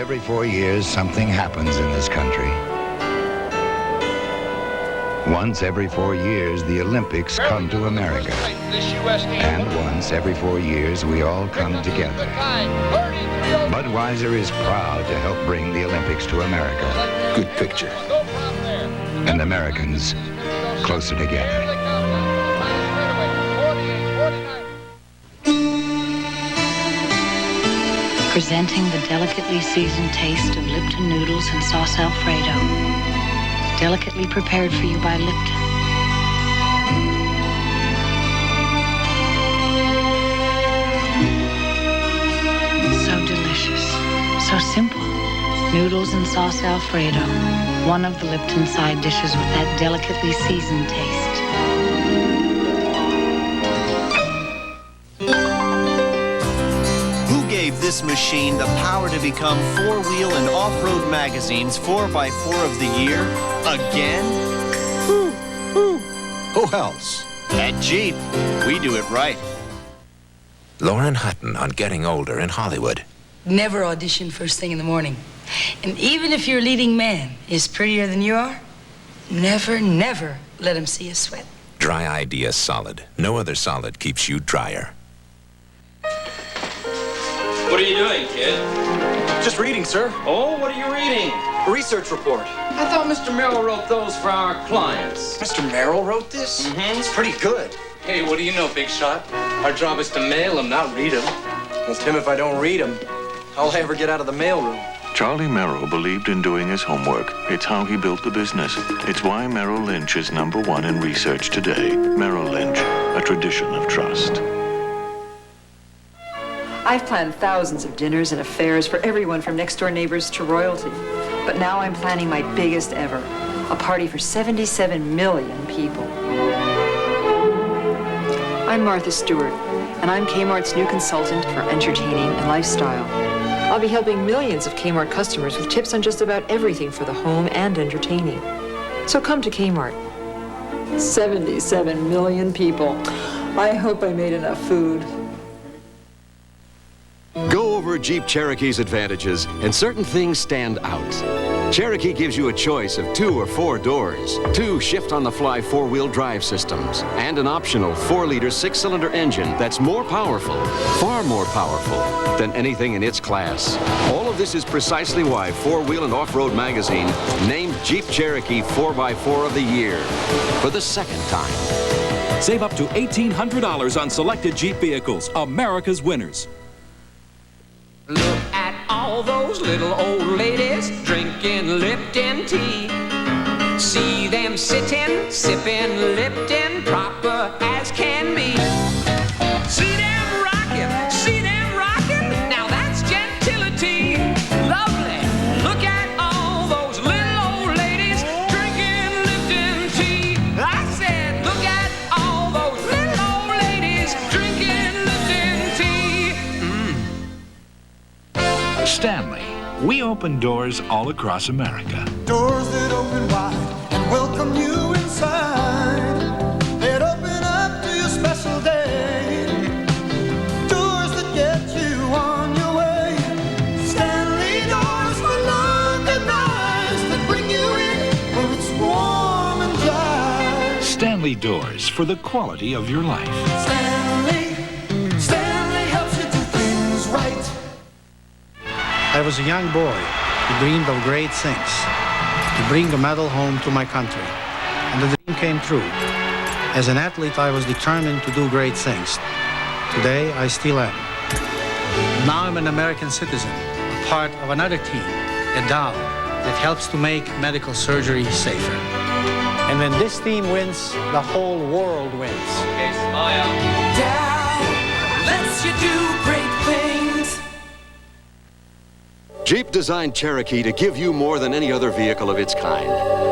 every 4 years, something happens in this country. Once every 4 years, the Olympics come to America. And once every 4 years, we all come together. Budweiser is proud to help bring the Olympics to America. Good picture. And Americans closer together. Presenting the delicately seasoned taste of Lipton noodles and sauce Alfredo. Delicately prepared for you by Lipton. So delicious, so simple. Noodles and sauce Alfredo, one of the Lipton side dishes with that delicately seasoned taste. Who gave this machine the power to become four-wheel and off-road magazine's 4x4 of the year? Again? Who else? At Jeep, we do it right. Lauren Hutton on Getting Older in Hollywood. Never audition first thing in the morning. And even if your leading man is prettier than you are, never, never let him see you sweat. Dry Idea Solid. No other solid keeps you drier. What are you doing, kid? Just reading, sir. Oh, what are you reading? A research report. I thought Mr. Merrill wrote those for our clients. Mr. Merrill wrote this? Mm-hmm. It's pretty good. Hey, what do you know, big shot? Our job is to mail them, not read them. Well, Tim, if I don't read them, how'll I ever get out of the mailroom? Charlie Merrill believed in doing his homework. It's how he built the business. It's why Merrill Lynch is #1 in research today. Merrill Lynch, a tradition of trust. I've planned thousands of dinners and affairs for everyone from next-door neighbors to royalty. But now I'm planning my biggest ever, a party for 77 million people. I'm Martha Stewart, and I'm Kmart's new consultant for entertaining and lifestyle. I'll be helping millions of Kmart customers with tips on just about everything for the home and entertaining. So come to Kmart. 77 million people. I hope I made enough food. Go over Jeep Cherokee's advantages, and certain things stand out. Cherokee gives you a choice of 2 or 4 doors, 2 shift-on-the-fly 4-wheel drive systems, and an optional 4-liter 6-cylinder engine that's more powerful, far more powerful, than anything in its class. All of this is precisely why 4-Wheel and Off-Road magazine named Jeep Cherokee 4x4 of the year for the second time. Save up to $1,800 on selected Jeep vehicles, America's winners. Look at all those little old ladies drinking Lipton tea. See them sitting, sipping Lipton, proper as can be. See them rocking, now that's gentility. Lovely, look at all those little old ladies drinking Lipton tea. I said, look at all those little old ladies drinking Lipton tea. Stanley, we open doors all across America. Doors that open wide and welcome you inside. That open up to your special day. Doors that get you on your way. Stanley Doors for London nights that bring you in where it's warm and dry. Stanley Doors for the quality of your life. Stanley helps you do things right. I was a young boy who dreamed of great things, to bring a medal home to my country. And the dream came true. As an athlete, I was determined to do great things. Today, I still am. Now I'm an American citizen, a part of another team, a Dow, that helps to make medical surgery safer. And when this team wins, the whole world wins. Okay, smile. Dow lets you do great things. Jeep designed Cherokee to give you more than any other vehicle of its kind,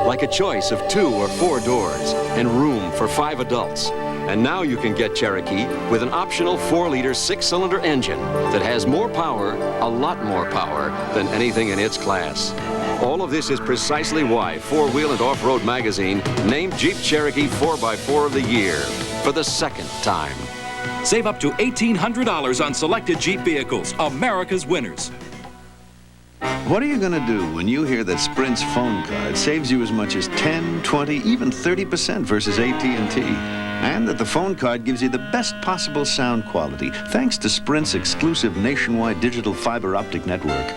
like a choice of 2 or 4 doors and room for 5 adults. And now you can get Cherokee with an optional 4-liter 6-cylinder engine that has more power, a lot more power, than anything in its class. All of this is precisely why 4-Wheel and Off-Road magazine named Jeep Cherokee 4x4 of the year for the second time. Save up to $1,800 on selected Jeep vehicles, America's winners. What are you going to do when you hear that Sprint's phone card saves you as much as 10, 20, even 30% versus AT&T? And that the phone card gives you the best possible sound quality thanks to Sprint's exclusive nationwide digital fiber optic network.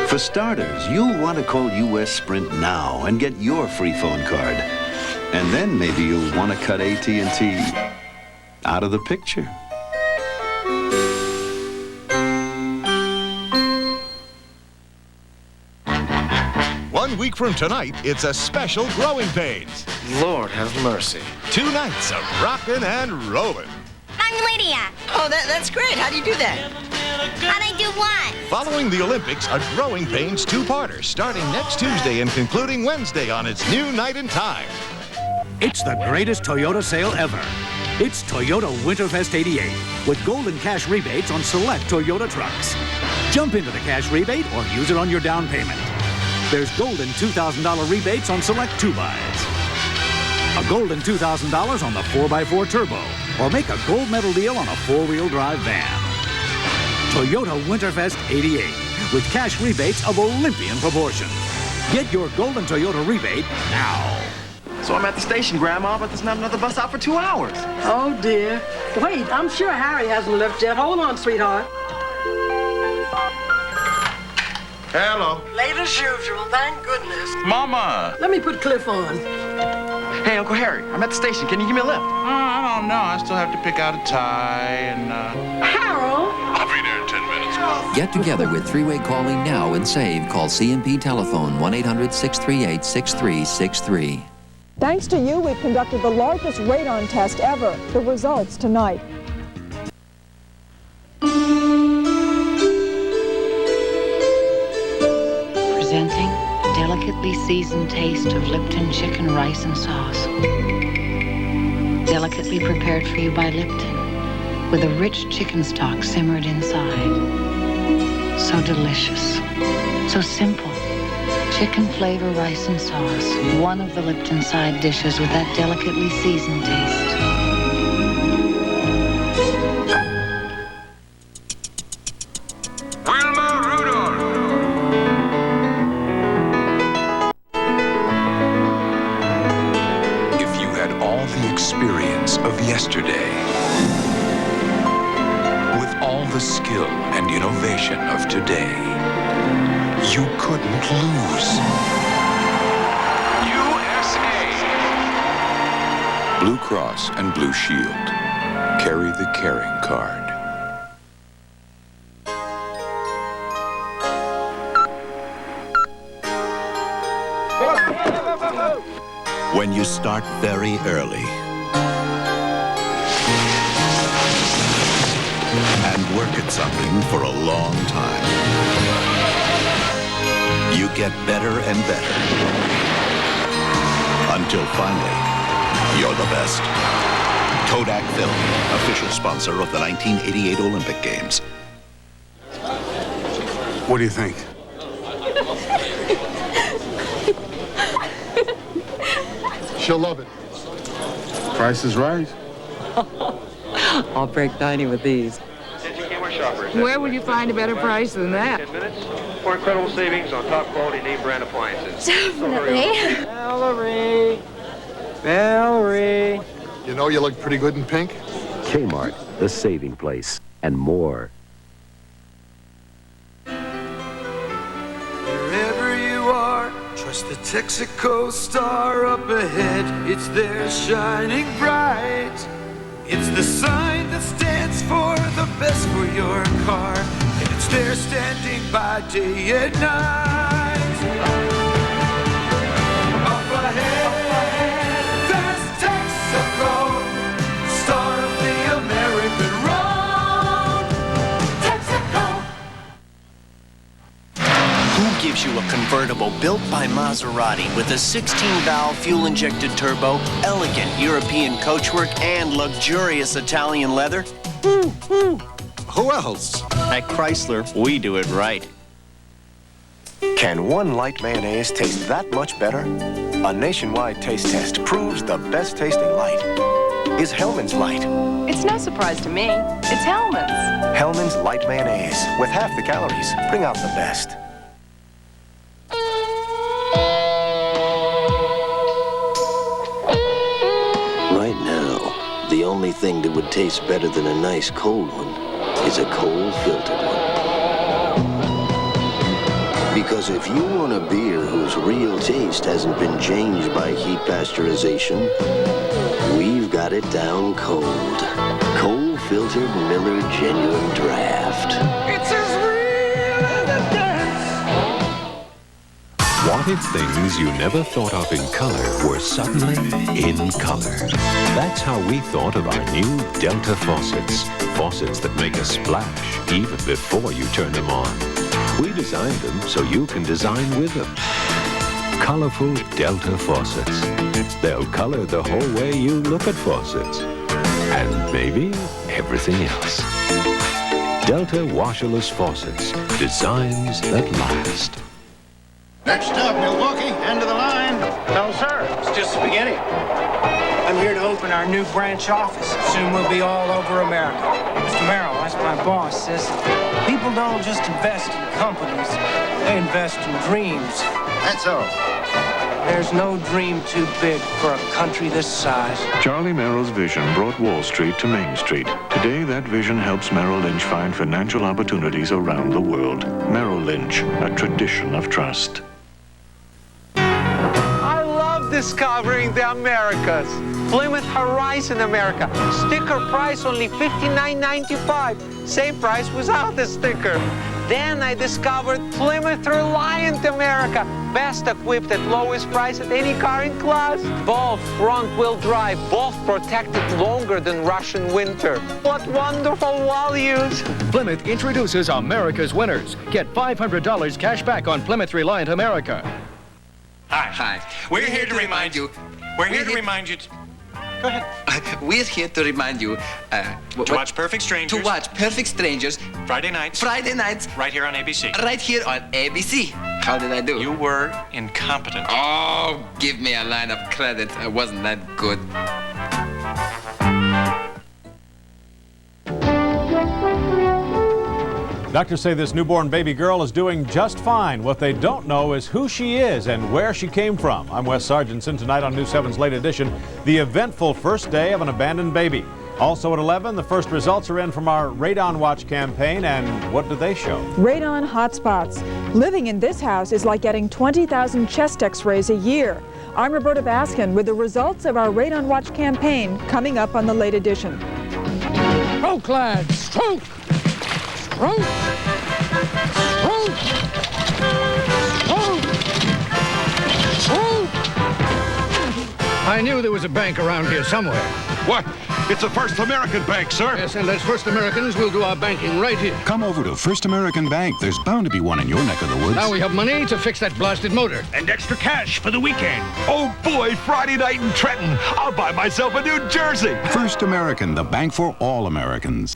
For starters, you'll want to call US Sprint now and get your free phone card. And then maybe you'll want to cut AT&T out of the picture.1 week from tonight, it's a special Growing Pains. Lord have mercy. 2 nights of rockin' and rollin'. I'm Lydia. Oh, that's great. How do you do that? How'd I do what? Following the Olympics, a Growing Pains 2-parter starting next Tuesday and concluding Wednesday on its new night and time. It's the greatest Toyota sale ever. It's Toyota Winterfest 88 with golden cash rebates on select Toyota trucks. Jump into the cash rebate or use it on your down payment. There's golden $2,000 rebates on select 2-buys. A golden $2,000 on the 4x4 Turbo, or make a gold medal deal on a 4-wheel drive van. Toyota Winterfest 88 with cash rebates of Olympian proportion. Get your golden Toyota rebate now. So I'm at the station, Grandma, but there's not another bus out for 2 hours. Oh, dear. Wait, I'm sure Harry hasn't left yet. Hold on, sweetheart. Hello. Late as usual, thank goodness. Mama. Let me put Cliff on. Hey, Uncle Harry, I'm at the station. Can you give me a lift? I don't know. I still have to pick out a tie and, Harold! I'll be there in 10 minutes. Get together with three-way calling now and save. Call C&P Telephone 1-800-638-6363. Thanks to you, we've conducted the largest radon test ever. The results tonight. Presenting a delicately seasoned taste of Lipton chicken, rice, and sauce. Delicately prepared for you by Lipton, with a rich chicken stock simmered inside. So delicious, so simple. Chicken flavor, rice, and sauce. One of the Lipton side dishes with that delicately seasoned taste. Experience of yesterday with all the skill and innovation of today, you couldn't lose. USA! Blue Cross and Blue Shield. Carry the caring card. When you start very early and work at something for a long time, you get better and better until finally you're the best. Kodak Film, official sponsor of the 1988 Olympic Games. What do you think? She'll love it. Price is right. I'll break 90 with these. Where will you find a better price than that? 10 minutes for incredible savings on top quality name brand appliances. Definitely. Valerie. You know you look pretty good in pink. Kmart, the saving place, and more. Wherever you are, trust the Texaco star up ahead. It's there shining bright. It's the sign that stands for the best for your car. And it's there standing by day and night. Up ahead, there's Texaco, star of the American road. Texaco. Who gives you a convertible built by Maserati with a 16-valve fuel-injected turbo, elegant European coachwork, and luxurious Italian leather? Who else? At Chrysler, we do it right. Can one light mayonnaise taste that much better? A nationwide taste test proves the best tasting light is Hellmann's Light. It's no surprise to me. It's Hellmann's. Hellmann's Light Mayonnaise. With half the calories, bring out the best. only thing that would taste better than a nice cold one is a cold-filtered one. Because if you want a beer whose real taste hasn't been changed by heat pasteurization, we've got it down cold. Cold-filtered Miller Genuine Draft. It's as real as a dance. What if things you never thought of in color were suddenly in color? That's how we thought of our new Delta faucets. Faucets that make a splash even before you turn them on. We designed them so you can design with them. Colorful Delta faucets. They'll color the whole way you look at faucets. And maybe everything else. Delta washerless faucets. Designs that last. Next up, Milwaukee, end of the line. No, sir. It's just the beginning. I'm here to open our new branch office. Soon we'll be all over America. Mr. Merrill, that's my boss, says people don't just invest in companies. They invest in dreams. That's all. There's no dream too big for a country this size. Charlie Merrill's vision brought Wall Street to Main Street. Today, that vision helps Merrill Lynch find financial opportunities around the world. Merrill Lynch, a tradition of trust. I love discovering the Americas. Plymouth Horizon America. Sticker price only $59.95. Same price without the sticker. Then I discovered Plymouth Reliant America. Best equipped at lowest price at any car in class. Both front-wheel drive, both protected longer than Russian winter. What wonderful values. Plymouth introduces America's winners. Get $500 cash back on Plymouth Reliant America. Hi. We're here to remind you. We're here to remind you. Go ahead. We're here to remind you to watch Perfect Strangers. To watch Perfect Strangers. Friday nights. Right here on ABC. Right here on ABC. How did I do? You were incompetent. Oh, give me a line of credit. I wasn't that good. Doctors say this newborn baby girl is doing just fine. What they don't know is who she is and where she came from. I'm Wes Sargentson. Tonight on News 7's Late Edition, the eventful first day of an abandoned baby. Also at 11, the first results are in from our Radon Watch campaign, and what do they show? Radon hotspots. Living in this house is like getting 20,000 chest x-rays a year. I'm Roberta Baskin with the results of our Radon Watch campaign coming up on the Late Edition. Stroke, lads, stroke! Stroke! Stroke! Stroke! Stroke! I knew there was a bank around here somewhere. What? It's a First American Bank, sir. Yes, and as First Americans, we'll do our banking right here. Come over to First American Bank. There's bound to be one in your neck of the woods. Now we have money to fix that blasted motor. And extra cash for the weekend. Oh, boy, Friday night in Trenton. I'll buy myself a new jersey. First American, the bank for all Americans.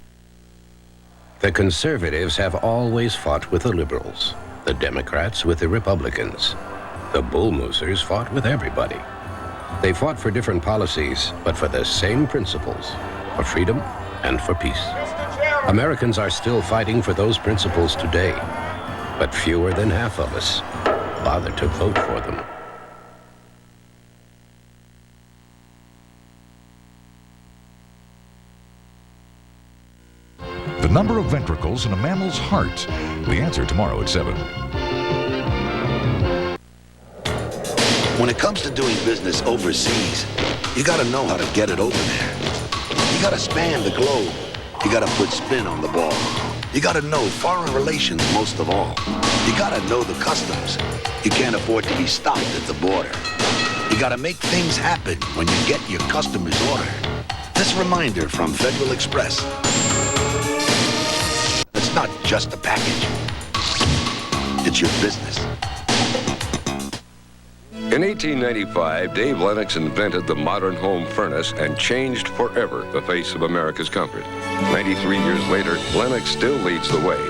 The conservatives have always fought with the liberals. The Democrats with the Republicans. The bullmoosers fought with everybody. They fought for different policies, but for the same principles, for freedom and for peace. Americans are still fighting for those principles today, but fewer than half of us bother to vote for them. The number of ventricles in a mammal's heart. The answer tomorrow at 7. When it comes to doing business overseas, you gotta know how to get it over there. You gotta span the globe. You gotta put spin on the ball. You gotta know foreign relations most of all. You gotta know the customs. You can't afford to be stopped at the border. You gotta make things happen when you get your customer's order. This reminder from Federal Express. It's not just a package. It's your business. In 1895, Dave Lennox invented the modern home furnace and changed forever the face of America's comfort. 93 years later, Lennox still leads the way.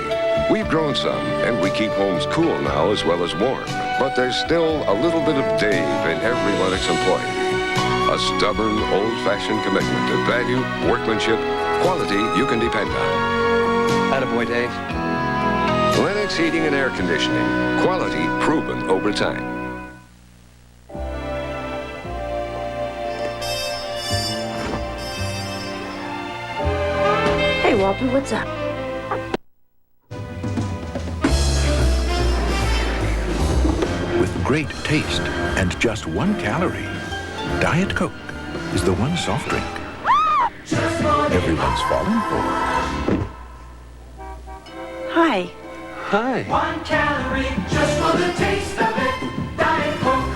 We've grown some, and we keep homes cool now as well as warm. But there's still a little bit of Dave in every Lennox employee. A stubborn, old-fashioned commitment to value, workmanship, quality you can depend on. Attaboy, Dave. Lennox Heating and Air Conditioning. Quality proven over time. Hey, Walter, what's up? With great taste and just 1 calorie, Diet Coke is the one soft drink everyone's falling for. Hi. Hi. 1 calorie just for the taste of it. Diet Coke.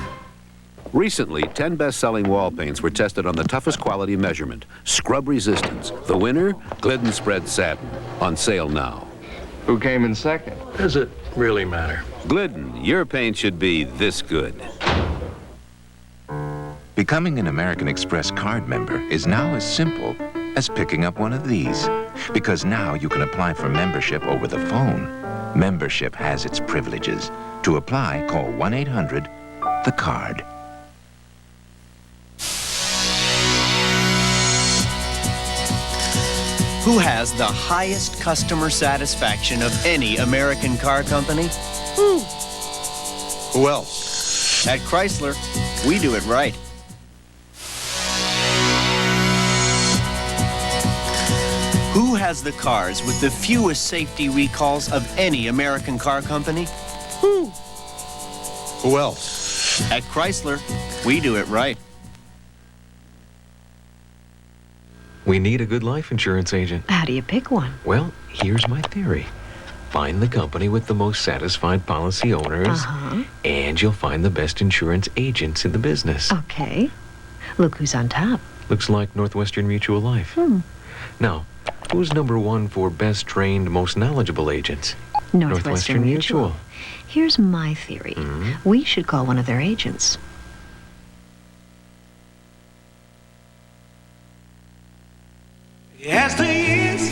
Recently, 10 best-selling wall paints were tested on the toughest quality measurement, scrub resistance. The winner, Glidden Spread Satin, on sale now. Who came in second? Does it really matter? Glidden, your paint should be this good. Becoming an American Express card member is now as simple as picking up one of these. Because now you can apply for membership over the phone. Membership has its privileges. To apply, call 1-800-THE-CARD. Who has the highest customer satisfaction of any American car company? Who else? At Chrysler, we do it right. Who has the cars with the fewest safety recalls of any American car company? Who else? At Chrysler, we do it right. We need a good life insurance agent. How do you pick one? Well, here's my theory. Find the company with the most satisfied policy owners, and you'll find the best insurance agents in the business. Okay. Look who's on top. Looks like Northwestern Mutual Life. Now, who's #1 for best trained, most knowledgeable agents? Northwestern Mutual. Here's my theory. We should call one of their agents. As the years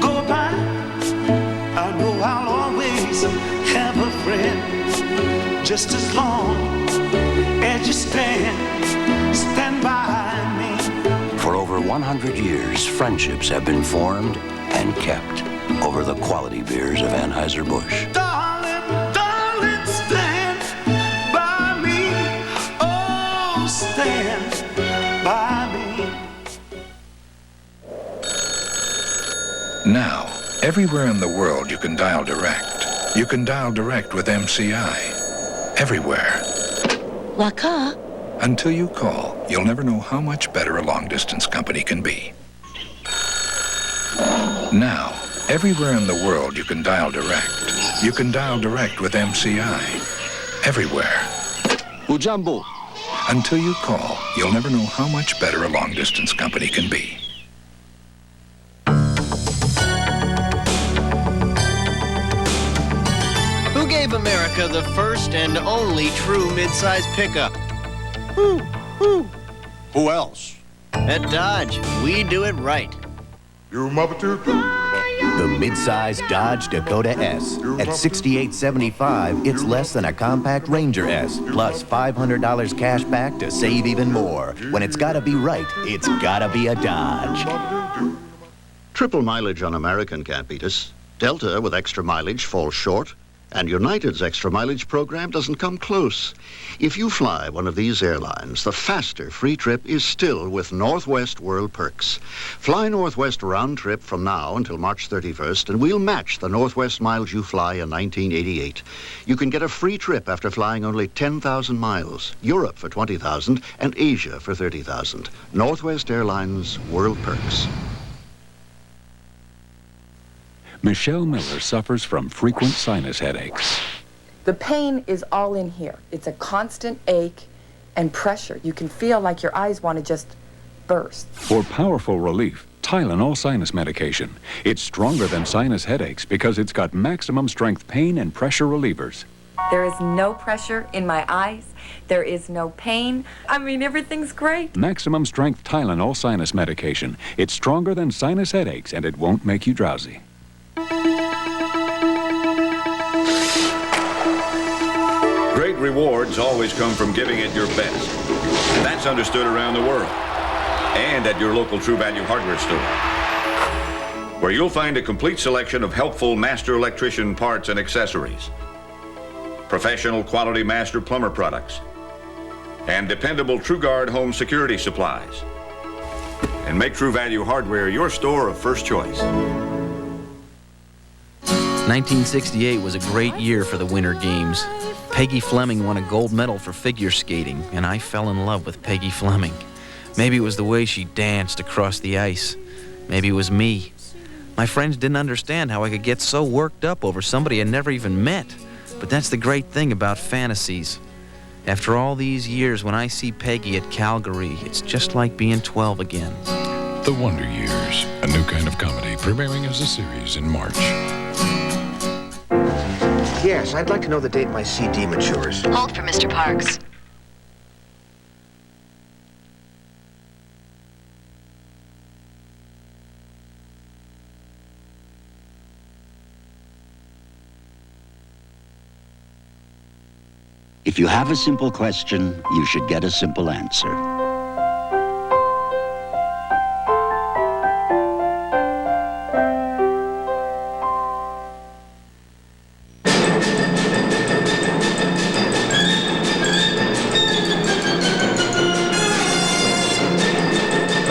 go by, I know I'll always have a friend. Just as long as you stand by me. For over 100 years, friendships have been formed and kept over the quality beers of Anheuser-Busch. Darling, stand by me. Oh, stand by me. Now, everywhere in the world you can dial direct. You can dial direct with MCI. Everywhere. Waka. Until you call, you'll never know how much better a long-distance company can be. Now, everywhere in the world you can dial direct. You can dial direct with MCI. Everywhere. Ujambo. Until you call, you'll never know how much better a long-distance company can be. Who gave America the first and only true midsize pickup? Who else? At Dodge, we do it right. The midsize Dodge Dakota S. At $6,875, it's less than a compact Ranger S, plus $500 cash back to save even more. When it's gotta be right, it's gotta be a Dodge. Triple mileage on American can't beat us. Delta with extra mileage falls short. And United's extra mileage program doesn't come close. If you fly one of these airlines, the faster free trip is still with Northwest World Perks. Fly Northwest round trip from now until March 31st, and we'll match the Northwest miles you fly in 1988. You can get a free trip after flying only 10,000 miles, Europe for 20,000, and Asia for 30,000. Northwest Airlines World Perks. Michelle Miller suffers from frequent sinus headaches. The pain is all in here. It's a constant ache and pressure. You can feel like your eyes want to just burst. For powerful relief, Tylenol Sinus medication. It's stronger than sinus headaches because it's got maximum strength pain and pressure relievers. There is no pressure in my eyes. There is no pain. I mean, everything's great. Maximum strength Tylenol Sinus medication. It's stronger than sinus headaches and it won't make you drowsy. Great rewards always come from giving it your best. That's understood around the world. And at your local True Value hardware store, where you'll find a complete selection of helpful master electrician parts and accessories, professional quality master plumber products, and dependable TrueGuard home security supplies. and make True Value Hardware your store of first choice. 1968 was a great year for the Winter Games. Peggy Fleming won a gold medal for figure skating, and I fell in love with Peggy Fleming. Maybe it was the way she danced across the ice. Maybe it was me. My friends didn't understand how I could get so worked up over somebody I never even met. But that's the great thing about fantasies. After all these years, when I see Peggy at Calgary, it's just like being 12 again. The Wonder Years, a new kind of comedy premiering as a series in March. Yes, I'd like to know the date my CD matures. Hold for Mr. Parks. If you have a simple question, you should get a simple answer.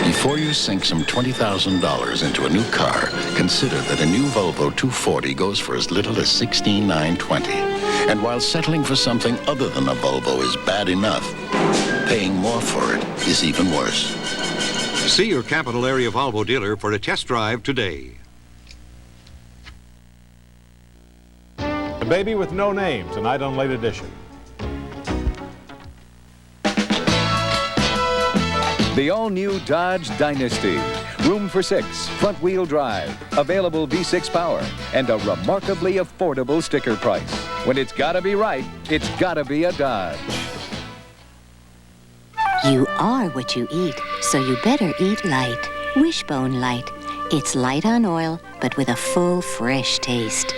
Before you sink some $20,000 into a new car, consider that a new Volvo 240 goes for as little as $16,920. And while settling for something other than a Volvo is bad enough, paying more for it is even worse. See your capital area Volvo dealer for a test drive today. The Baby with No Name, tonight on Late Edition. The all-new Dodge Dynasty. Room for 6, front-wheel drive, available V6 power, and a remarkably affordable sticker price. When it's gotta be right, it's gotta be a Dodge. You are what you eat, so you better eat light. Wishbone Light. It's light on oil, but with a full, fresh taste.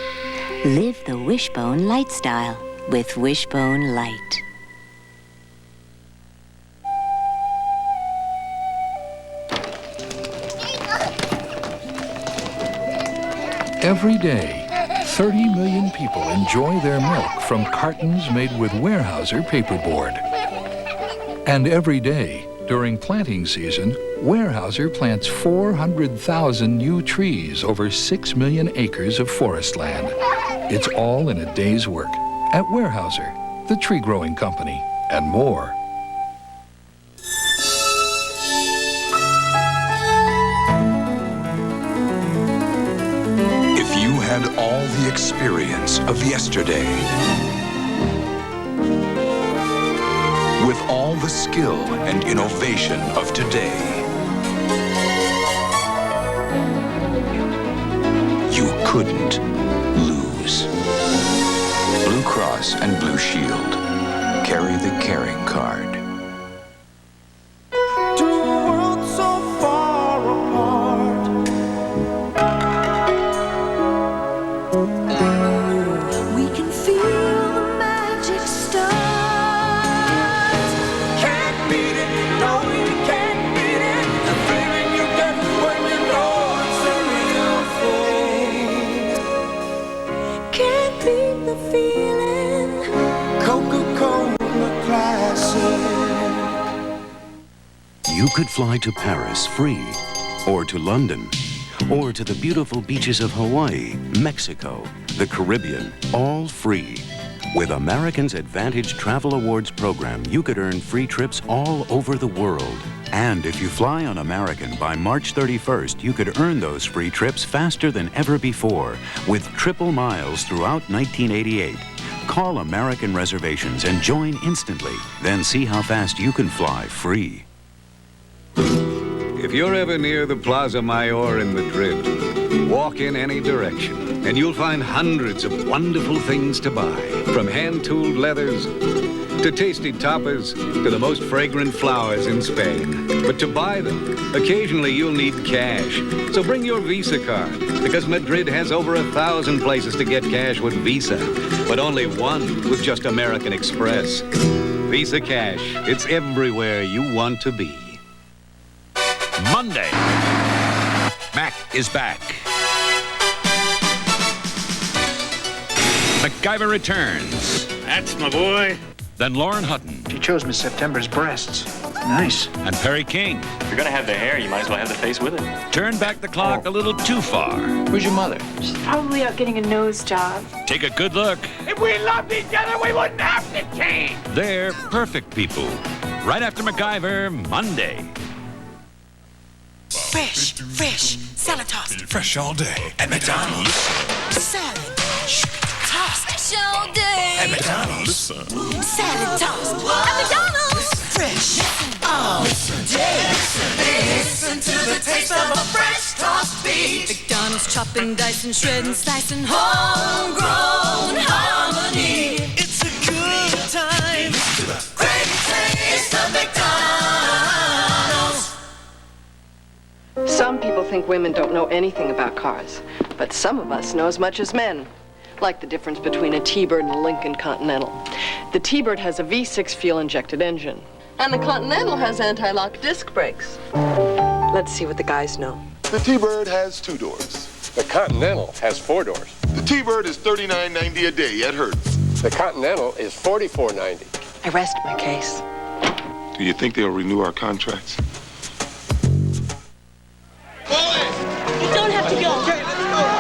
Live the Wishbone lifestyle with Wishbone Light. Every day, 30 million people enjoy their milk from cartons made with Weyerhaeuser paperboard. And every day, during planting season, Weyerhaeuser plants 400,000 new trees over 6 million acres of forest land. It's all in a day's work at Weyerhaeuser, the tree growing company, and more. Had all the experience of yesterday, with all the skill and innovation of today, you couldn't lose. Blue Cross and Blue Shield. Carry the caring card. You could fly to Paris free, or to London, or to the beautiful beaches of Hawaii, Mexico, the Caribbean, all free. With American's Advantage Travel Awards program, you could earn free trips all over the world. And if you fly on American by March 31st, you could earn those free trips faster than ever before, with triple miles throughout 1988. Call American Reservations and join instantly. Then see how fast you can fly free. If you're ever near the Plaza Mayor in Madrid, walk in any direction, and you'll find hundreds of wonderful things to buy. From hand-tooled leathers, to tasty tapas, to the most fragrant flowers in Spain. But to buy them, occasionally you'll need cash. So bring your Visa card, because Madrid has over 1,000 places to get cash with Visa, but only one with just American Express. Visa Cash, it's everywhere you want to be. Monday, Mac is back. MacGyver returns. That's my boy. Then Lauren Hutton. She chose Miss September's breasts. Nice. And Perry King. If you're gonna have the hair, you might as well have the face with it. Turn back the clock a little too far. Where's your mother? She's probably out getting a nose job. Take a good look. If we loved each other, we wouldn't have to change. They're perfect people. Right after MacGyver, Monday. Fresh, salad tossed. Fresh all day at McDonald's. Salad tossed. Fresh all day At McDonald's. Salad tossed. At McDonald's. Fresh all day. Listen to the taste of a fresh tossed beef. McDonald's chopping, dicing, shredding, slicing, homegrown harmony. It's a good time. Great taste of McDonald's. Some people think women don't know anything about cars, but some of us know as much as men. Like the difference between a T-Bird and a Lincoln Continental. The T-Bird has a V6 fuel-injected engine, and the Continental has anti-lock disc brakes. Let's see what the guys know. The T-Bird has 2 doors. The Continental has 4 doors. The T-Bird is $39.90 a day at Hertz. The Continental is $44.90. I rest my case. Do you think they'll renew our contracts? You don't have to go. Okay, let's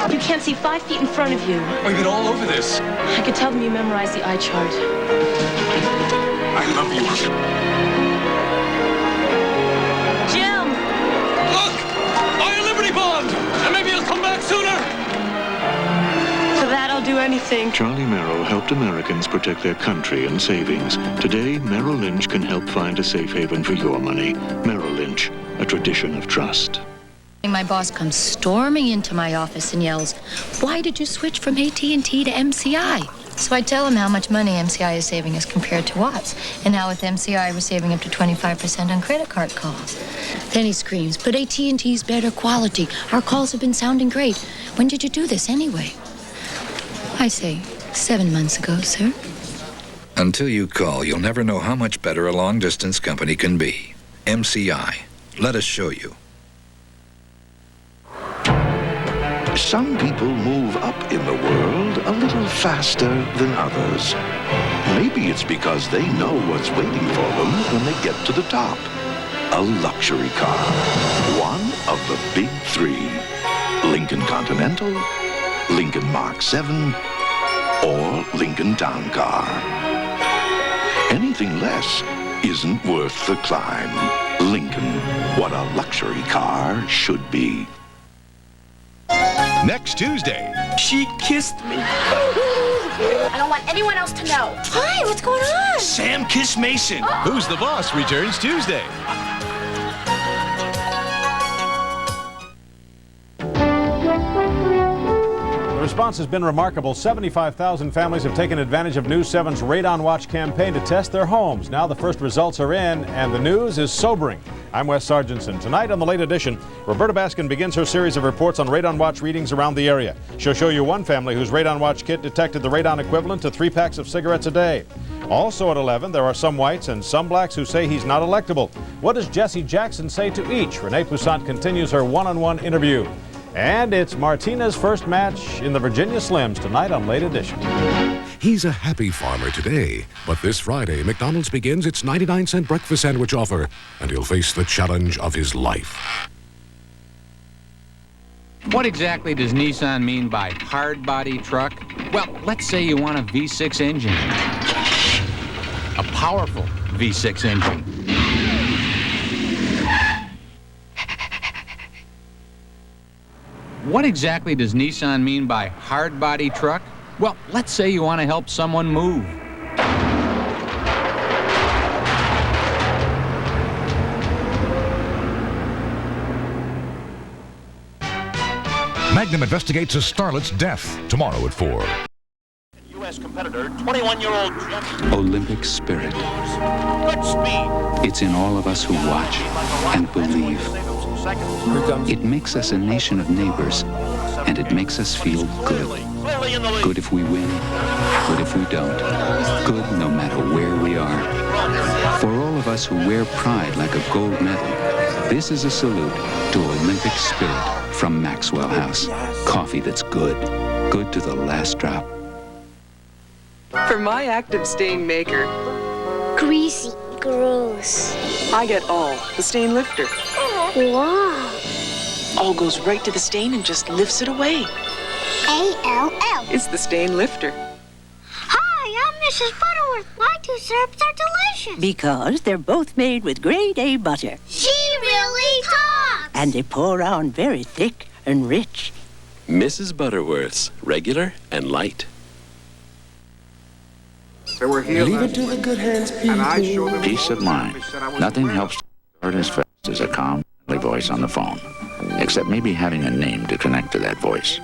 go. You can't see 5 feet in front of you. We've been all over this. I could tell them you memorized the eye chart. I love you. Jim! Look! Our Liberty Bond! And maybe he'll come back sooner! For that, I'll do anything. Charlie Merrill helped Americans protect their country and savings. Today, Merrill Lynch can help find a safe haven for your money. Merrill Lynch, a tradition of trust. My boss comes storming into my office and yells, "Why did you switch from AT&T to MCI?" So I tell him how much money MCI is saving as compared to Watts, and how with MCI we're saving up to 25% on credit card calls. Then he screams, "But AT&T's better quality. Our calls have been sounding great. When did you do this anyway?" I say, 7 months ago, sir. Until you call, you'll never know how much better a long-distance company can be. MCI. Let us show you. Some people move up in the world a little faster than others. Maybe it's because they know what's waiting for them when they get to the top. A luxury car. One of the big 3. Lincoln Continental, Lincoln Mark 7, or Lincoln Town Car. Anything less isn't worth the climb. Lincoln, what a luxury car should be. Next Tuesday. She kissed me. I don't want anyone else to know. Hi, what's going on? Sam Kiss Mason. Who's the Boss returns Tuesday. The response has been remarkable. 75,000 families have taken advantage of News 7's Radon Watch campaign to test their homes. Now the first results are in, and the news is sobering. I'm Wes Sargentson. Tonight on the Late Edition, Roberta Baskin begins her series of reports on Radon Watch readings around the area. She'll show you one family whose Radon Watch kit detected the radon equivalent to 3 packs of cigarettes a day. Also at 11, there are some whites and some blacks who say he's not electable. What does Jesse Jackson say to each? Renee Poussaint continues her one-on-one interview. And it's Martina's first match in the Virginia Slims tonight on Late Edition. He's a happy farmer today, but this Friday, McDonald's begins its 99-cent breakfast sandwich offer, and he'll face the challenge of his life. What exactly does Nissan mean by hard body truck? Well, let's say you want a V6 engine. A powerful V6 engine. What exactly does Nissan mean by hard body truck? Well, let's say you want to help someone move. Magnum investigates a starlet's death tomorrow at 4. U.S. competitor, 21-year-old Jeff. Olympic spirit. Good speed. It's in all of us who watch and believe. It makes us a nation of neighbors, and it makes us feel good. Good if we win, good if we don't. Good no matter where we are. For all of us who wear pride like a gold medal, this is a salute to Olympic spirit from Maxwell House. Coffee that's good. Good to the last drop. For my active stain maker. Greasy, gross. I get All, the stain lifter. Wow. All goes right to the stain and just lifts it away. A-L-L. It's the stain lifter. Hi, I'm Mrs. Butterworth. My two syrups are delicious. Because they're both made with grade A butter. She really talks. And they pour on very thick and rich. Mrs. Butterworth's, regular and light. They were here Leave it to the good hands, people. Peace of mind. Nothing helps start as fast as a calm, friendly voice on the phone. Except maybe having a name to connect to that voice.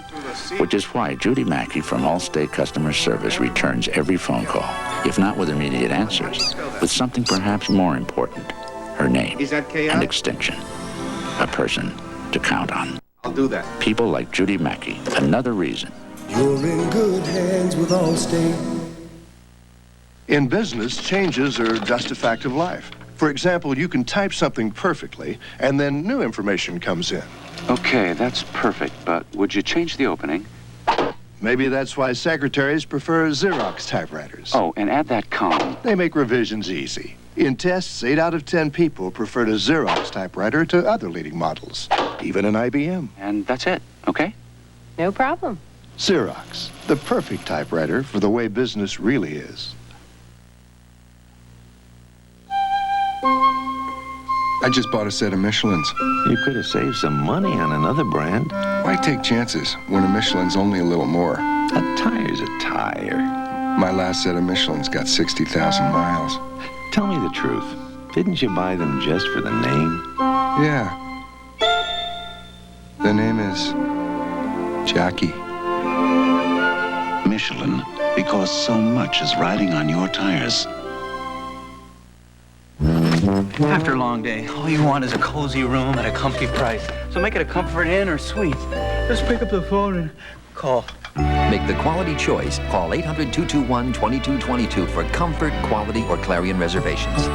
Which is why Judy Mackey from Allstate Customer Service returns every phone call, if not with immediate answers, with something perhaps more important, her name and extension. A person to count on. I'll do that. People like Judy Mackey, another reason. You're in good hands with Allstate. In business, changes are just a fact of life. For example, you can type something perfectly, and then new information comes in. Okay, that's perfect, but would you change the opening? Maybe that's why secretaries prefer Xerox typewriters. Oh, and add that comma. They make revisions easy. In tests, 8 out of 10 people preferred a Xerox typewriter to other leading models, even an IBM. And that's it, okay? No problem. Xerox, the perfect typewriter for the way business really is. I just bought a set of Michelins. You could have saved some money on another brand. Why take chances when a Michelin's only a little more? A tire's a tire. My last set of Michelins got 60,000 miles. Tell me the truth. Didn't you buy them just for the name? Yeah. The name is Jackie. Michelin, because so much is riding on your tires. After a long day, all you want is a cozy room at a comfy price. So make it a Comfort Inn or Suite. Just pick up the phone and call. Make the quality choice. Call 800-221-2222 for comfort, quality, or Clarion reservations.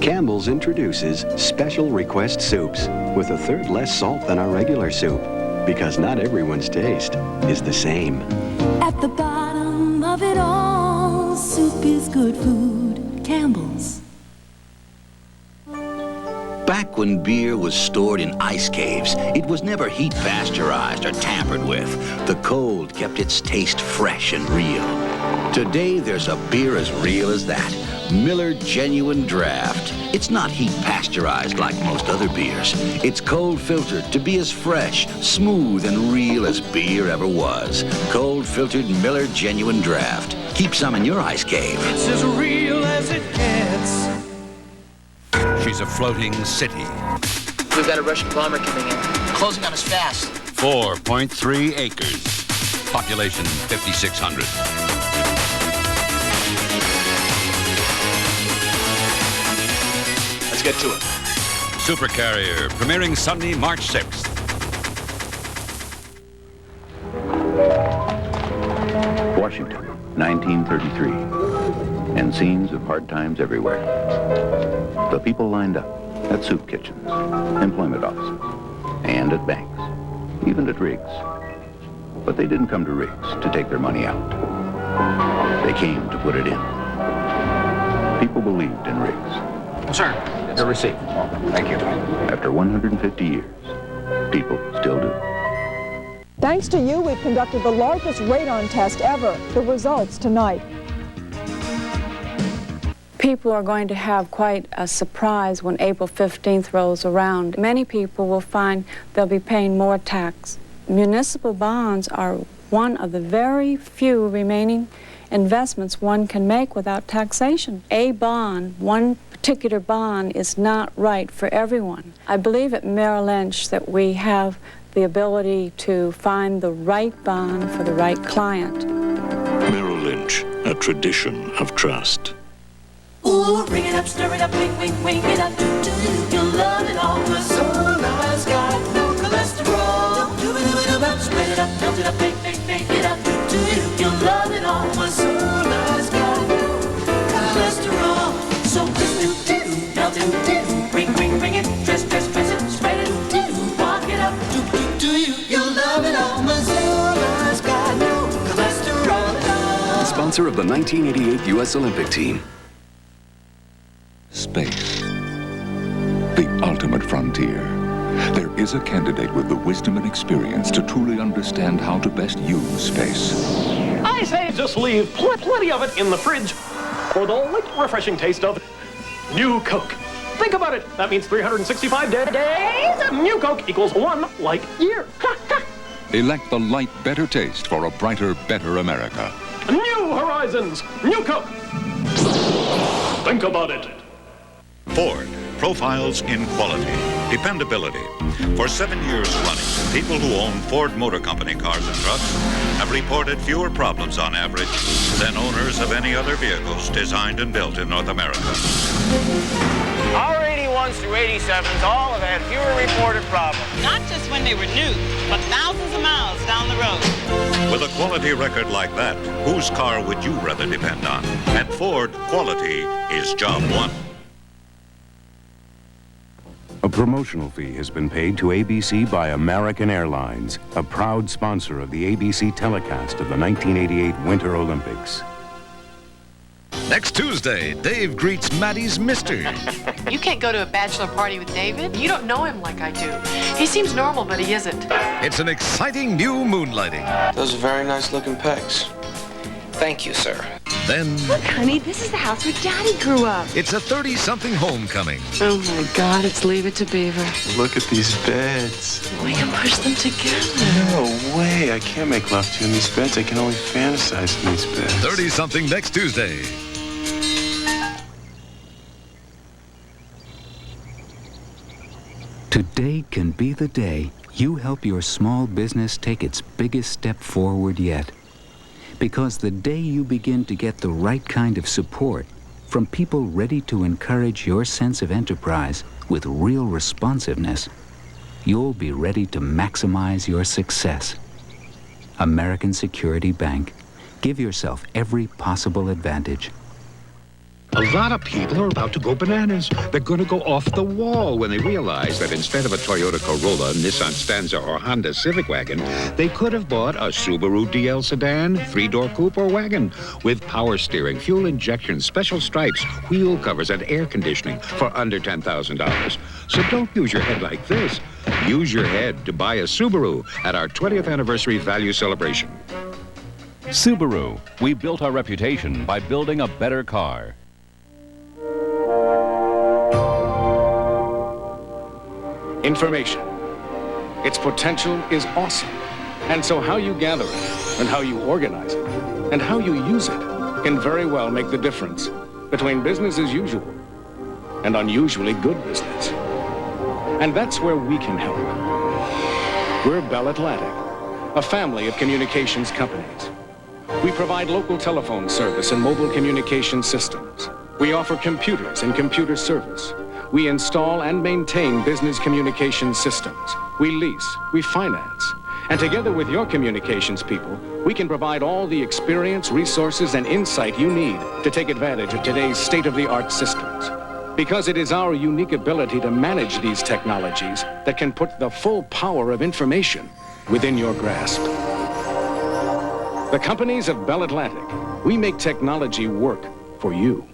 Campbell's introduces Special Request Soups with a third less salt than our regular soup. Because not everyone's taste is the same. At the bottom of it all, soup is good food. Campbell's. Back when beer was stored in ice caves, it was never heat pasteurized or tampered with. The cold kept its taste fresh and real. Today, there's a beer as real as that. Miller Genuine Draft. It's not heat pasteurized like most other beers. It's cold filtered to be as fresh, smooth, and real as beer ever was. Cold filtered Miller Genuine Draft. Keep some in your ice cave. It's as real as it gets. She's a floating city. We've got a Russian bomber coming in. Closing on us fast. 4.3 acres. Population 5,600. Let's get to it. Supercarrier, premiering Sunday, March 6th. Washington, 1933. And scenes of hard times everywhere. The people lined up at soup kitchens, employment offices, and at banks, even at rigs. But they didn't come to rigs to take their money out. They came to put it in. People believed in rigs. Sir, the receipt. Thank you. After 150 years, people still do. Thanks to you, we've conducted the largest radon test ever. The results tonight. People are going to have quite a surprise when April 15th rolls around. Many people will find they'll be paying more tax. Municipal bonds are one of the very few remaining investments one can make without taxation. A bond, one particular bond, is not right for everyone. I believe at Merrill Lynch that we have the ability to find the right bond for the right client. Merrill Lynch, a tradition of trust. Ooh, ring it up, stir it up, wing, wing, wing it up. Do, you'll love it all. The Solar's got no cholesterol. Do it up, spread it up, melt it up, bake, bake, bake it up. Do, you'll love it all. The Solar's got no cholesterol. So twist it, melt it, ring, ring, ring it, dress, dress, dress it, spread it, walk it up. Do, you'll love it all. The Solar's got no cholesterol. Sponsor of the 1988 U.S. Olympic team. Space. the ultimate frontier. There is a candidate with the wisdom and experience to truly understand how to best use space. I say just leave plenty of it in the fridge for the light, refreshing taste of new Coke. Think about it. That means 365 days. New Coke equals 1 light year. Elect the light, better taste for a brighter, better America. New horizons. New Coke. Think about it. Ford profiles in quality, dependability. For 7 years running, people who own Ford Motor Company cars and trucks have reported fewer problems on average than owners of any other vehicles designed and built in North America. Our 81s through 87s all have had fewer reported problems. Not just when they were new, but thousands of miles down the road. With a quality record like that, whose car would you rather depend on? At Ford, quality is job one. A promotional fee has been paid to ABC by American Airlines, a proud sponsor of the ABC telecast of the 1988 Winter Olympics. Next Tuesday, Dave greets Maddie's mister. You can't go to a bachelor party with David. You don't know him like I do. He seems normal, but he isn't. It's an exciting new moonlighting. Those are very nice looking pecs. Thank you, sir. Then... Look, honey, this is the house where Daddy grew up. It's a 30-something homecoming. Oh, my God, it's Leave It to Beaver. Look at these beds. We can push them together. No way. I can't make love to you in these beds. I can only fantasize in these beds. 30-something next Tuesday. Today can be the day you help your small business take its biggest step forward yet. Because the day you begin to get the right kind of support from people ready to encourage your sense of enterprise with real responsiveness, you'll be ready to maximize your success. American Security Bank. Give yourself every possible advantage. A lot of people are about to go bananas. They're going to go off the wall when they realize that instead of a Toyota Corolla, Nissan Stanza, or Honda Civic wagon, they could have bought a Subaru DL sedan, 3-door coupe, or wagon with power steering, fuel injection, special stripes, wheel covers, and air conditioning for under $10,000. So don't use your head like this. Use your head to buy a Subaru at our 20th anniversary value celebration. Subaru. We built our reputation by building a better car. Information. Its potential is awesome. And so how you gather it, and how you organize it, and how you use it can very well make the difference between business as usual and unusually good business. And that's where we can help. We're Bell Atlantic, a family of communications companies. We provide local telephone service and mobile communication systems. We offer computers and computer service. We install and maintain business communication systems. We lease, we finance. And together with your communications people, we can provide all the experience, resources, and insight you need to take advantage of today's state-of-the-art systems. Because it is our unique ability to manage these technologies that can put the full power of information within your grasp. The companies of Bell Atlantic, we make technology work for you.